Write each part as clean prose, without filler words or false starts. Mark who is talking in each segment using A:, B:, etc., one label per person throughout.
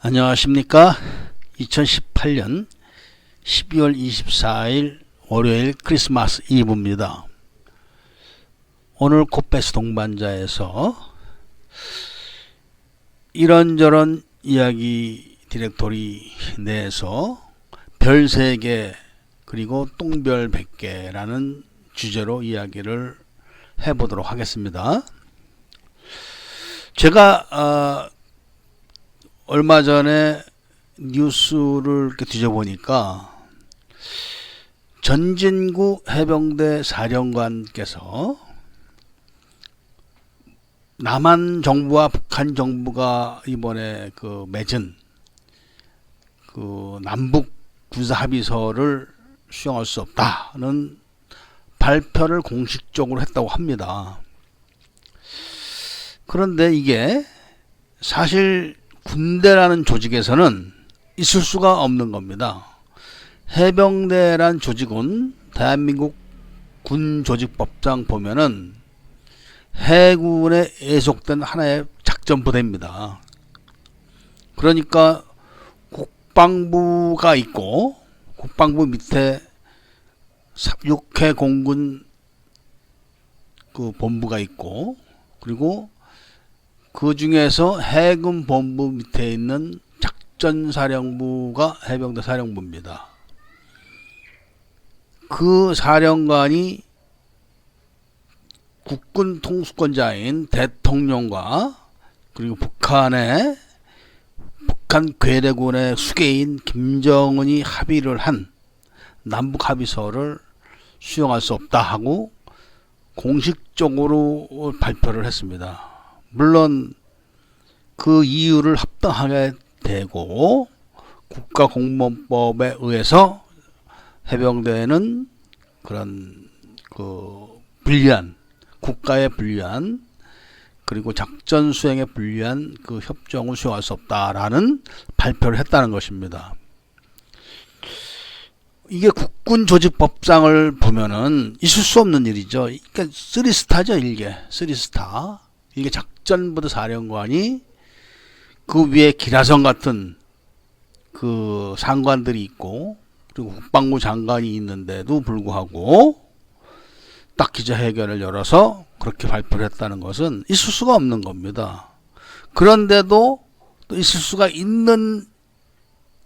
A: 안녕하십니까. 2018년 12월 24일 월요일 크리스마스 이브입니다. 오늘 코페스 동반자에서 이런저런 이야기 디렉토리 내에서 별 3개 그리고 똥별 100개라는 주제로 이야기를 해보도록 하겠습니다. 제가 얼마 전에 뉴스를 이렇게 뒤져보니까 전진구 해병대 사령관께서 남한 정부와 북한 정부가 이번에 맺은 남북 군사 합의서를 수용할 수 없다는 발표를 공식적으로 했다고 합니다. 그런데 이게 사실 군대라는 조직에서는 있을 수가 없는 겁니다. 해병대란 조직은 대한민국 군조직법상 보면은 해군에 예속된 하나의 작전부대입니다. 그러니까 국방부가 있고 국방부 밑에 6회 공군 본부가 있고 그리고 그 중에서 해군 본부 밑에 있는 작전사령부가 해병대 사령부입니다. 그 사령관이 국군 통수권자인 대통령과 그리고 북한 괴뢰군의 수계인 김정은이 합의를 한 남북 합의서를 수용할 수 없다 하고 공식적으로 발표를 했습니다. 물론 그 이유를 합당하게 되고 국가공무원법에 의해서 해병대는 그런 불리한 국가에 불리한 그리고 작전 수행에 불리한 협정을 수용할 수 없다라는 발표를 했다는 것입니다. 이게 국군조직법상을 보면은 있을 수 없는 일이죠. 그러니까 3스타죠, 일개. 3스타. 이게 작전부대 사령관이 그 위에 기라성 같은 상관들이 있고 그리고 국방부 장관이 있는데도 불구하고 딱 기자회견을 열어서 그렇게 발표를 했다는 것은 있을 수가 없는 겁니다. 그런데도 또 있을 수가 있는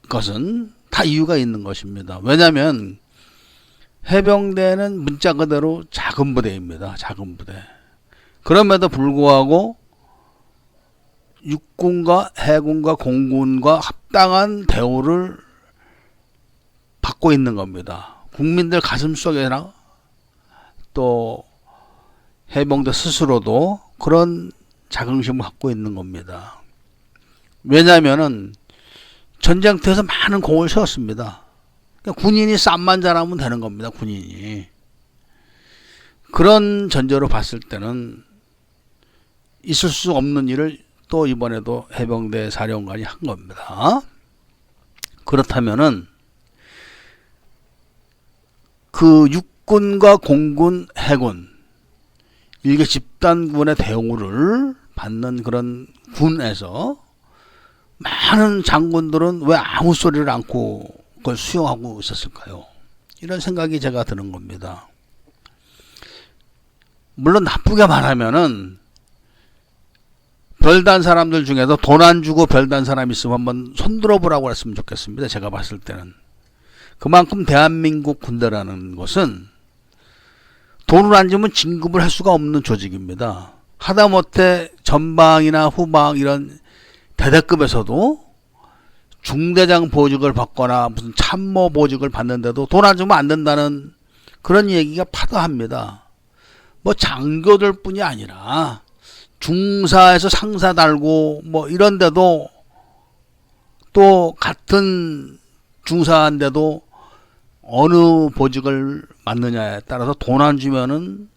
A: 것은 다 이유가 있는 것입니다. 왜냐하면 해병대는 문자 그대로 작은 부대입니다. 작은 부대. 그럼에도 불구하고 육군과 해군과 공군과 합당한 대우를 받고 있는 겁니다. 국민들 가슴속에나 또 해병대 스스로도 그런 자긍심을 갖고 있는 겁니다. 왜냐하면은 전쟁터에서 많은 공을 세웠습니다. 그러니까 군인이 쌈만 잘하면 되는 겁니다. 군인이. 그런 전제로 봤을 때는 있을 수 없는 일을 또 이번에도 해병대 사령관이 한 겁니다. 그렇다면은 육군과 공군, 해군 일개 집단군의 대우를 받는 그런 군에서 많은 장군들은 왜 아무 소리를 않고 그걸 수용하고 있었을까요? 이런 생각이 제가 드는 겁니다. 물론 나쁘게 말하면은 별단 사람들 중에도 돈 안 주고 별단 사람 있으면 한번 손들어 보라고 했으면 좋겠습니다. 제가 봤을 때는. 그만큼 대한민국 군대라는 것은 돈을 안 주면 진급을 할 수가 없는 조직입니다. 하다못해 전방이나 후방 이런 대대급에서도 중대장 보직을 받거나 무슨 참모 보직을 받는데도 돈 안 주면 안 된다는 그런 얘기가 파다합니다. 뭐 장교들 뿐이 아니라 중사에서 상사 달고 뭐 이런데도 또 같은 중사인데도 어느 보직을 맡느냐에 따라서 돈 안 주면은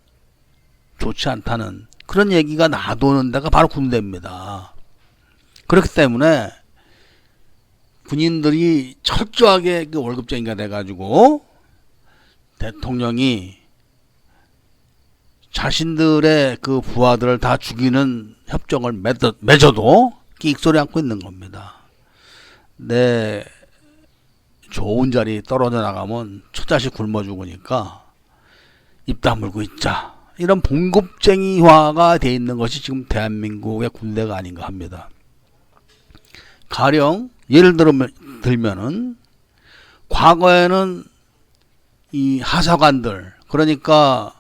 A: 좋지 않다는 그런 얘기가 나도는 데가 바로 군대입니다. 그렇기 때문에 군인들이 철저하게 월급쟁이가 돼가지고 대통령이 자신들의 그 부하들을 다 죽이는 협정을 맺어도 끽소리 않고 있는 겁니다. 내 좋은 자리 떨어져 나가면 처자식 굶어 죽으니까 입 다물고 있자. 이런 봉급쟁이화가 돼 있는 것이 지금 대한민국의 군대가 아닌가 합니다. 가령 예를 들면은 과거에는 이 하사관들, 그러니까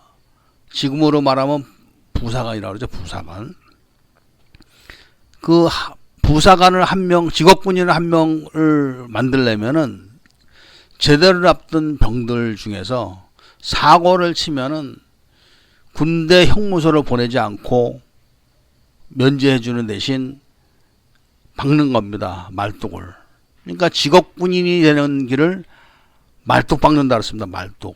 A: 지금으로 말하면 부사관이라고 그러죠. 부사관. 그 부사관을 한 명, 직업군인을 한 명을 만들려면은 제대를 앞둔 병들 중에서 사고를 치면은 군대 형무소를 보내지 않고 면제해주는 대신 박는 겁니다. 말뚝을. 그러니까 직업군인이 되는 길을 말뚝 박는다 그랬습니다. 말뚝.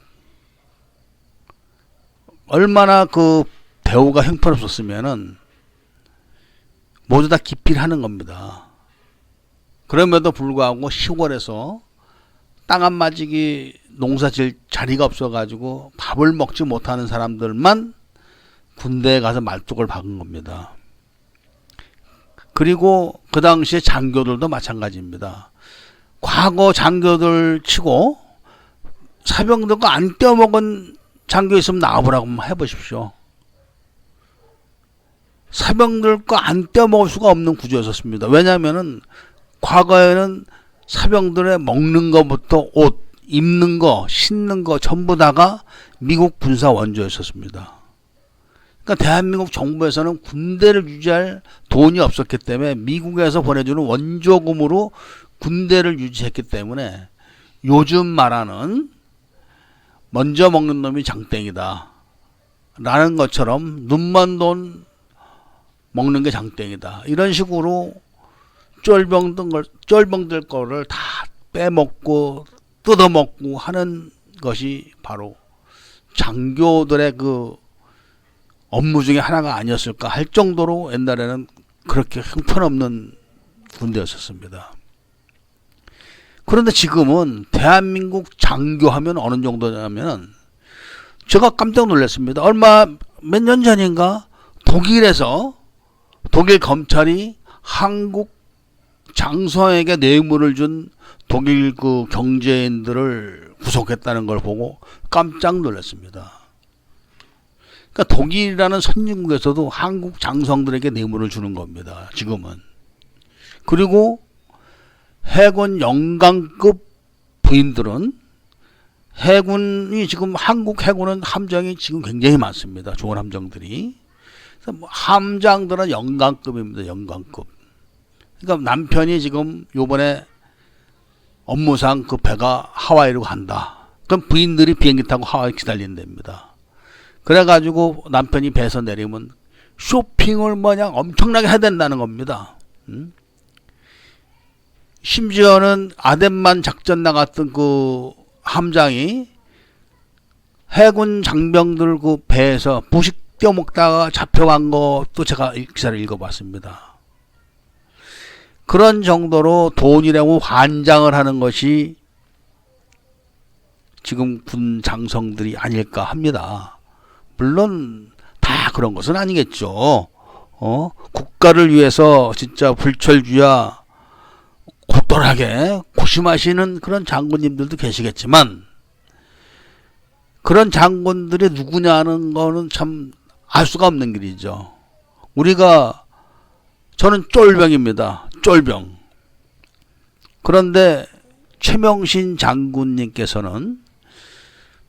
A: 얼마나 그 대우가 형편없었으면은 모두 다 기피를 하는 겁니다. 그럼에도 불구하고 시골에서 땅 한 마지기 농사 지을 자리가 없어가지고 밥을 먹지 못하는 사람들만 군대에 가서 말뚝을 박은 겁니다. 그리고 그 당시에 장교들도 마찬가지입니다. 과거 장교들 치고 사병들과 안 떼어먹은 장교 있으면 나와보라고 한번 해보십시오. 사병들과 안 떼어먹을 수가 없는 구조였었습니다. 왜냐하면은 과거에는 사병들의 먹는 것부터 옷, 입는 거, 신는 거 전부 다가 미국 군사 원조였었습니다. 그러니까 대한민국 정부에서는 군대를 유지할 돈이 없었기 때문에 미국에서 보내주는 원조금으로 군대를 유지했기 때문에 요즘 말하는 먼저 먹는 놈이 장땡이다 라는 것처럼 눈먼 돈 먹는 게 장땡이다 이런 식으로 쫄병들 거를 다 빼먹고 뜯어먹고 하는 것이 바로 장교들의 그 업무 중에 하나가 아니었을까 할 정도로 옛날에는 그렇게 형편없는 군대였었습니다. 그런데 지금은 대한민국 장교하면 어느 정도냐면 제가 깜짝 놀랐습니다. 몇 년 전인가 독일에서 독일 검찰이 한국 장성에게 뇌물을 준 독일 그 경제인들을 구속했다는 걸 보고 깜짝 놀랐습니다. 그러니까 독일이라는 선진국에서도 한국 장성들에게 뇌물을 주는 겁니다. 지금은. 그리고 해군 영관급 부인들은 해군이 지금 한국 해군은 함정이 지금 굉장히 많습니다. 좋은 함정들이. 그래서 뭐 함장들은 영관급입니다. 영관급. 그러니까 남편이 지금 요번에 업무상 그 배가 하와이로 간다. 그럼 부인들이 비행기 타고 하와이 기다린답니다. 그래가지고 남편이 배에서 내리면 쇼핑을 뭐냐 엄청나게 해야 된다는 겁니다. 심지어는 아덴만 작전 나갔던 그 함장이 해군 장병들 그 배에서 부식 떼어먹다가 잡혀간 것도 제가 기사를 읽어봤습니다. 그런 정도로 돈이라고 환장을 하는 것이 지금 군 장성들이 아닐까 합니다. 물론 다 그런 것은 아니겠죠. 국가를 위해서 진짜 불철주야 고똘하게 고심하시는 그런 장군님들도 계시겠지만 그런 장군들이 누구냐는 거는 참 알 수가 없는 길이죠. 저는 쫄병입니다. 쫄병. 그런데 최명신 장군님께서는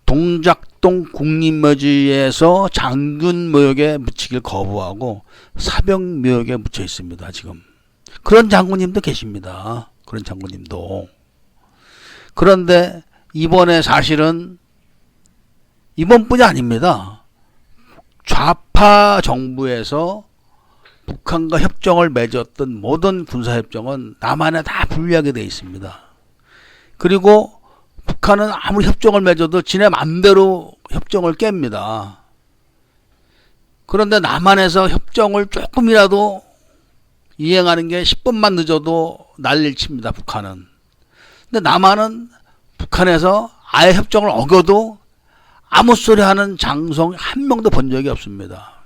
A: 동작동 국립묘지에서 장군 묘역에 묻히길 거부하고 사병 묘역에 묻혀 있습니다. 지금 그런 장군님도 계십니다. 그런 장군님도. 그런데 이번에 사실은 이번뿐이 아닙니다. 좌파 정부에서 북한과 협정을 맺었던 모든 군사협정은 남한에 다 불리하게 되어 있습니다. 그리고 북한은 아무리 협정을 맺어도 지네 맘대로 협정을 깹니다. 그런데 남한에서 협정을 조금이라도 이행하는 게 10분만 늦어도 난리를 칩니다. 북한은. 근데 남한은 북한에서 아예 협정을 어겨도 아무 소리 하는 장성 한 명도 본 적이 없습니다.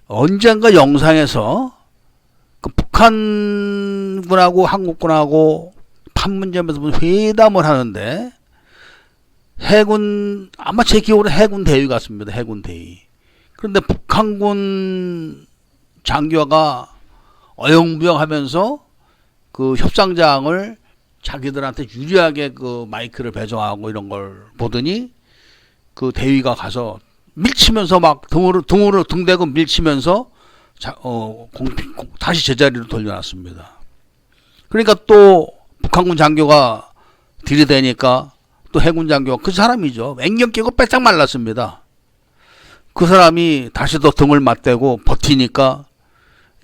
A: 언젠가 영상에서 그 북한군하고 한국군하고 판문점에서 무슨 회담을 하는데 해군, 아마 제 기억으로 해군 대위 같습니다. 해군 대위. 그런데 북한군 장교가 어영부영 하면서 그 협상장을 자기들한테 유리하게 그 마이크를 배정하고 이런 걸 보더니 그 대위가 가서 밀치면서 막 등으로 등대고 밀치면서 다시 제자리로 돌려놨습니다. 그러니까 또 북한군 장교가 들이대니까 또 해군 장교가 그 사람이죠. 앵경 끼고 빼짝 말랐습니다. 그 사람이 다시 또 등을 맞대고 버티니까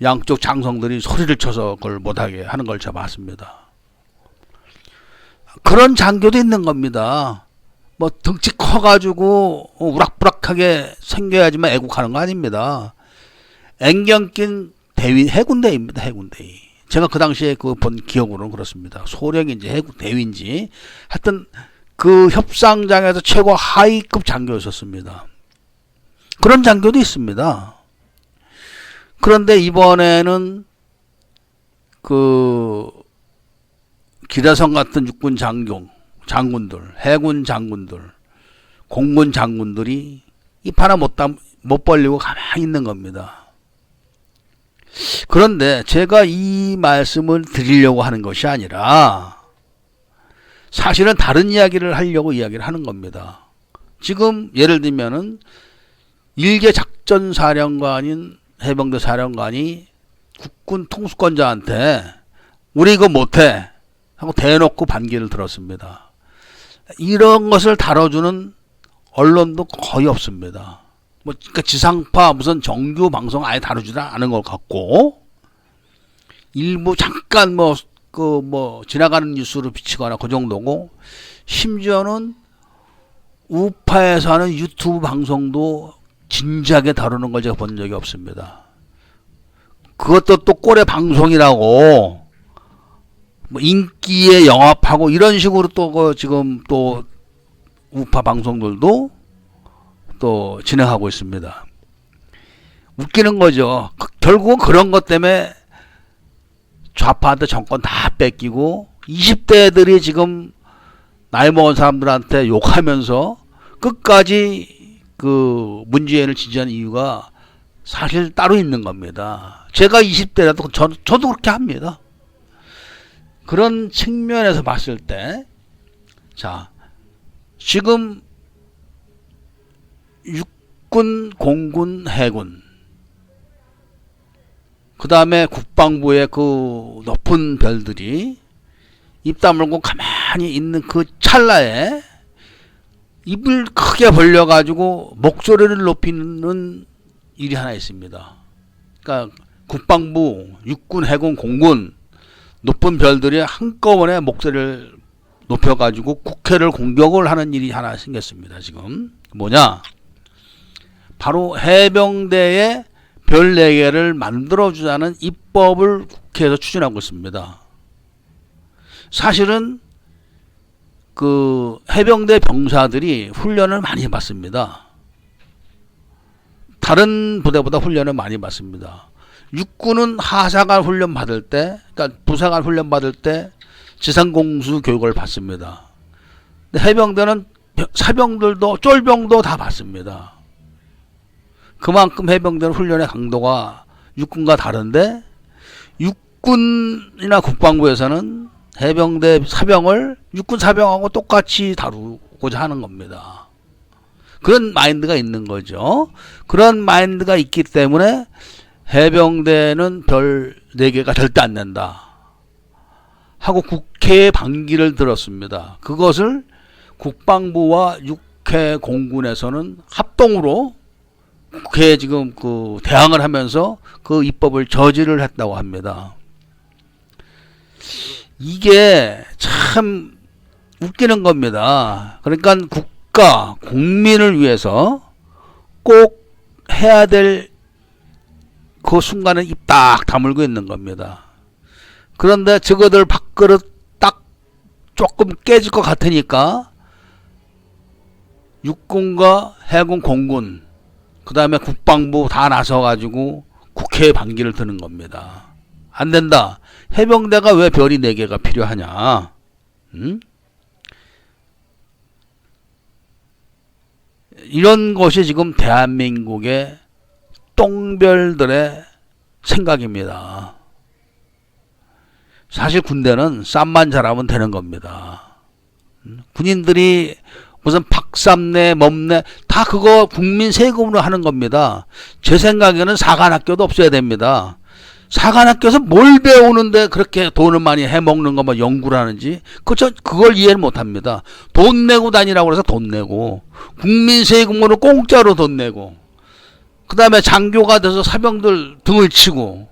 A: 양쪽 장성들이 소리를 쳐서 그걸 못하게 하는 걸 제가 봤습니다. 그런 장교도 있는 겁니다. 뭐 덩치 커가지고 우락부락하게 생겨야지만 애국하는 거 아닙니다. 앵경 낀 대위, 해군대위입니다. 해군대위. 제가 그 당시에 그 본 기억으로는 그렇습니다. 소령인지 해군대위인지 하여튼 그 협상장에서 최고 하위급 장교였었습니다. 그런 장교도 있습니다. 그런데 이번에는 그 기라성 같은 육군 장군들, 해군 장군들, 공군 장군들이 입 하나 못 벌리고 가만히 있는 겁니다. 그런데 제가 이 말씀을 드리려고 하는 것이 아니라 사실은 다른 이야기를 하려고 이야기를 하는 겁니다. 지금 예를 들면은 일개 작전사령관인 해병대 사령관이 국군 통수권자한테 우리 이거 못해 하고 대놓고 반기를 들었습니다. 이런 것을 다뤄주는 언론도 거의 없습니다. 뭐 그러니까 지상파 무슨 정규 방송 아예 다루지도 않은 것 같고 일부 잠깐 지나가는 뉴스로 비치거나 그 정도고 심지어는 우파에서 하는 유튜브 방송도 진지하게 다루는 걸 제가 본 적이 없습니다. 그것도 또 꼴의 방송이라고 뭐 인기에 영합하고 이런 식으로 또 지금 또 우파 방송들도 또 진행하고 있습니다. 웃기는 거죠. 결국은 그런 것 때문에 좌파한테 정권 다 뺏기고 20대들이 지금 나이 먹은 사람들한테 욕하면서 끝까지 그 문재인을 지지하는 이유가 사실 따로 있는 겁니다. 제가 20대라도 저도 그렇게 합니다. 그런 측면에서 봤을 때, 자, 지금 육군, 공군, 해군, 그 다음에 국방부의 그 높은 별들이 입 다물고 가만히 있는 그 찰나에 입을 크게 벌려가지고 목소리를 높이는 일이 하나 있습니다. 그러니까 국방부, 육군, 해군, 공군 높은 별들이 한꺼번에 목소리를 높여가지고 국회를 공격을 하는 일이 하나 생겼습니다. 지금 뭐냐? 바로 해병대의 별 4개를 만들어주자는 입법을 국회에서 추진하고 있습니다. 사실은 그 해병대 병사들이 훈련을 많이 받습니다. 다른 부대보다 훈련을 많이 받습니다. 육군은 하사관 훈련 받을 때, 그러니까 부사관 훈련 받을 때 지상공수 교육을 받습니다. 근데 해병대는 사병들도 쫄병도 다 받습니다. 그만큼 해병대는 훈련의 강도가 육군과 다른데 육군이나 국방부에서는 해병대 사병을 육군 사병하고 똑같이 다루고자 하는 겁니다. 그런 마인드가 있는 거죠. 그런 마인드가 있기 때문에 해병대는 별 4개가 절대 안 낸다 하고 국회에 반기를 들었습니다. 그것을 국방부와 육해 공군에서는 합동으로 국회에 지금 그 대항을 하면서 그 입법을 저지를 했다고 합니다. 이게 참 웃기는 겁니다. 그러니까 국가, 국민을 위해서 꼭 해야 될 그 순간에 입 딱 다물고 있는 겁니다. 그런데 저거들 밥그릇 딱 조금 깨질 것 같으니까 육군과 해군, 공군, 그 다음에 국방부 다 나서가지고 국회에 반기를 드는 겁니다. 안 된다. 해병대가 왜 별이 4개가 필요하냐? 응? 이런 것이 지금 대한민국의 똥별들의 생각입니다. 사실 군대는 쌈만 잘하면 되는 겁니다. 군인들이 무슨 박삼내, 멈내 다 그거 국민 세금으로 하는 겁니다. 제 생각에는 사관학교도 없어야 됩니다. 사관학교에서 뭘 배우는데 그렇게 돈을 많이 해먹는 거 뭐 연구를 하는지 그걸 이해를 못합니다. 돈 내고 다니라고 해서 돈 내고 국민 세금으로 공짜로 돈 내고 그 다음에 장교가 돼서 사병들 등을 치고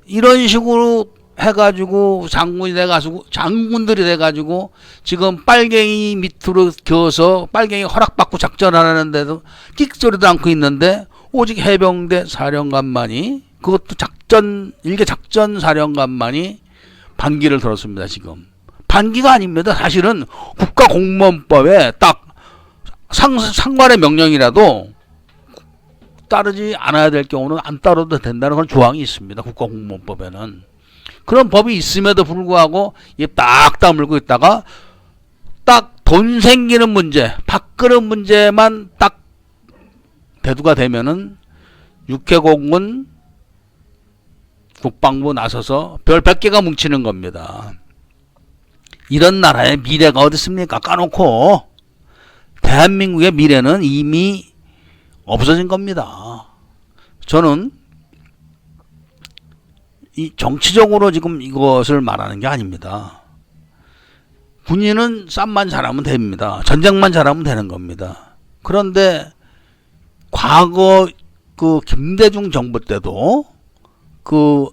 A: 이런 식으로 해가지고 장군들이 돼가지고 지금 빨갱이 밑으로 겨서 빨갱이 허락받고 작전하는데도 끽소리도 않고 있는데 오직 해병대 사령관만이 그것도 일개 작전 사령관만이 반기를 들었습니다. 지금 반기가 아닙니다. 사실은 국가공무원법에 딱 상관의 명령이라도 따르지 않아야 될 경우는 안 따라도 된다는 그런 조항이 있습니다. 국가공무원법에는. 그런 법이 있음에도 불구하고 입 딱 다물고 있다가 딱 돈 생기는 문제, 밥그릇 문제만 딱 대두가 되면은 육해공군 국방부 나서서 별 100개가 뭉치는 겁니다. 이런 나라의 미래가 어디 있습니까? 까놓고 대한민국의 미래는 이미 없어진 겁니다. 저는 이 정치적으로 지금 이것을 말하는 게 아닙니다. 군인은 쌈만 잘하면 됩니다. 전쟁만 잘하면 되는 겁니다. 그런데 과거 그 김대중 정부 때도 그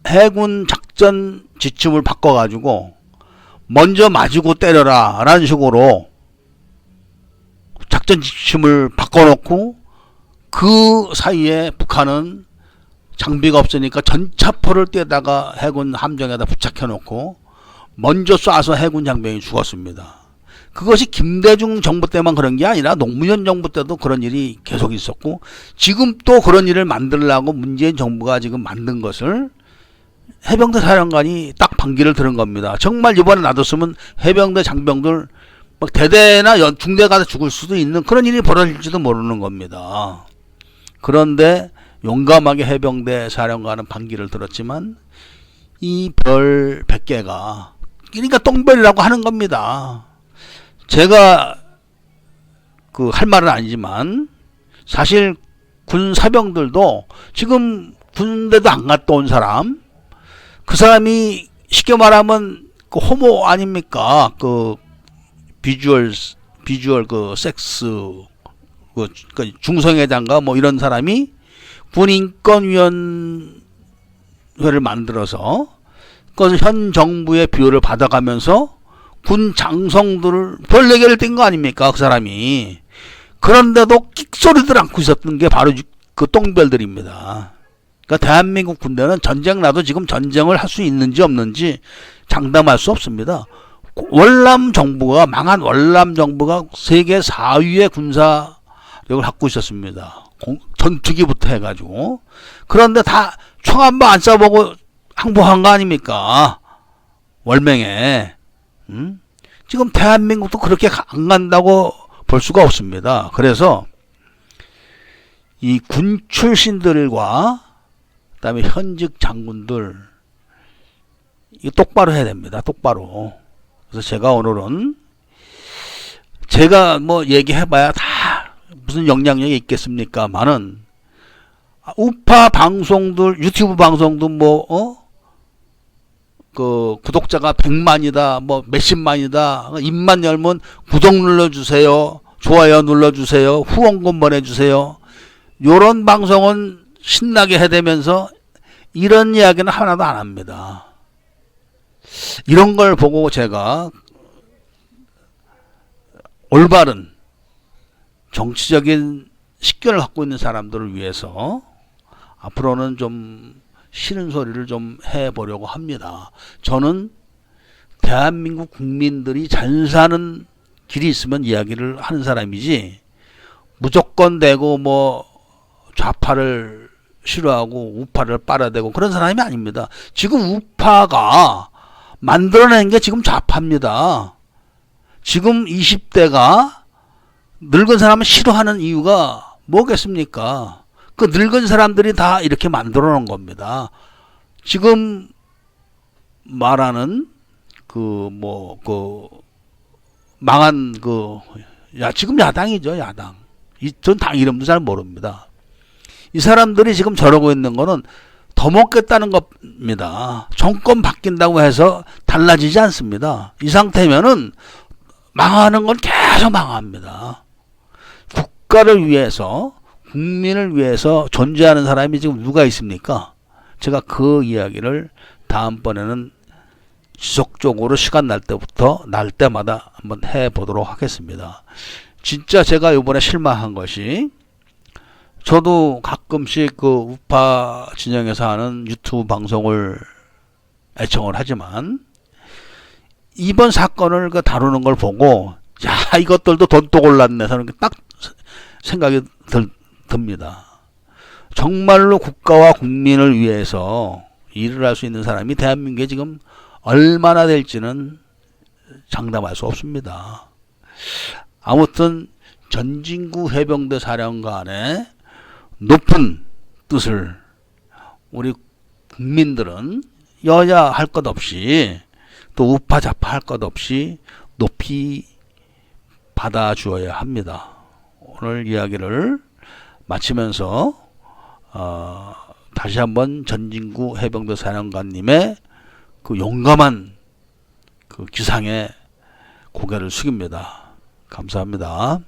A: 해군 작전 지침을 바꿔가지고 먼저 맞이고 때려라 라는 식으로 작전 지침을 바꿔놓고 그 사이에 북한은 장비가 없으니까 전차포를 떼다가 해군 함정에다 부착해놓고 먼저 쏴서 해군 장병이 죽었습니다. 그것이 김대중 정부 때만 그런 게 아니라 노무현 정부 때도 그런 일이 계속 있었고 지금 또 그런 일을 만들려고 문재인 정부가 지금 만든 것을 해병대 사령관이 딱 반기를 들은 겁니다. 정말 이번에 놔뒀으면 해병대 장병들 막 대대나 중대 가서 죽을 수도 있는 그런 일이 벌어질지도 모르는 겁니다. 그런데 용감하게 해병대 사령관은 반기를 들었지만 이 별 100개가 그러니까 똥별이라고 하는 겁니다. 제가 그 할 말은 아니지만 사실 군 사병들도 지금 군대도 안 갔다 온 사람 그 사람이 쉽게 말하면 그 호모 아닙니까? 그 비주얼 그 섹스 그 중성애자인가 뭐 이런 사람이 군인권위원회를 만들어서 그것을 현 정부의 비호를 받아가면서 군 장성들을 별 4개를 뗀 거 아닙니까? 그 사람이. 그런데도 끽소리들 않고 있었던 게 바로 그 똥별들입니다. 그러니까 대한민국 군대는 전쟁 나도 지금 전쟁을 할 수 있는지 없는지 장담할 수 없습니다. 망한 월남 정부가 세계 4위의 군사력을 갖고 있었습니다. 전투기부터 해가지고. 그런데 다 총 한 번 안 쏴보고 항복한 거 아닙니까? 월맹에. 지금 대한민국도 그렇게 안 간다고 볼 수가 없습니다. 그래서 이 군 출신들과 그다음에 현직 장군들 이 똑바로 해야 됩니다. 똑바로. 그래서 제가 오늘은 제가 뭐 얘기해봐야 다 무슨 영향력이 있겠습니까만은 우파 방송들 유튜브 방송도 그 구독자가 100만이다 뭐 몇십만이다 입만 열면 구독 눌러주세요 좋아요 눌러주세요 후원금 보내주세요 요런 방송은 신나게 해대면서 이런 이야기는 하나도 안 합니다. 이런 걸 보고 제가 올바른 정치적인 식견을 갖고 있는 사람들을 위해서 앞으로는 좀 싫은 소리를 좀 해보려고 합니다. 저는 대한민국 국민들이 잘 사는 길이 있으면 이야기를 하는 사람이지 무조건 되고 뭐 좌파를 싫어하고 우파를 빨아대고 그런 사람이 아닙니다. 지금 우파가 만들어낸 게 지금 좌파입니다. 지금 20대가 늙은 사람을 싫어하는 이유가 뭐겠습니까? 그 늙은 사람들이 다 이렇게 만들어 놓은 겁니다. 지금 말하는 망한 지금 야당이죠, 야당. 전 당 이름도 잘 모릅니다. 이 사람들이 지금 저러고 있는 거는 더 먹겠다는 겁니다. 정권 바뀐다고 해서 달라지지 않습니다. 이 상태면은 망하는 건 계속 망합니다. 국가를 위해서, 국민을 위해서 존재하는 사람이 지금 누가 있습니까? 제가 그 이야기를 다음번에는 지속적으로 시간 날 때마다 한번 해보도록 하겠습니다. 진짜 제가 이번에 실망한 것이, 저도 가끔씩 그 우파 진영에서 하는 유튜브 방송을 애청을 하지만, 이번 사건을 다루는 걸 보고, 야, 이것들도 돈또 골랐네. 저는 딱 생각이 듭니다. 정말로 국가와 국민을 위해서 일을 할 수 있는 사람이 대한민국에 지금 얼마나 될지는 장담할 수 없습니다. 아무튼 전진구 해병대 사령관의 높은 뜻을 우리 국민들은 여야 할 것 없이 또 우파 좌파 할 것 없이 높이 받아주어야 합니다. 오늘 이야기를 마치면서 다시 한번 전진구 해병대 사령관님의 그 용감한 그 기상에 고개를 숙입니다. 감사합니다.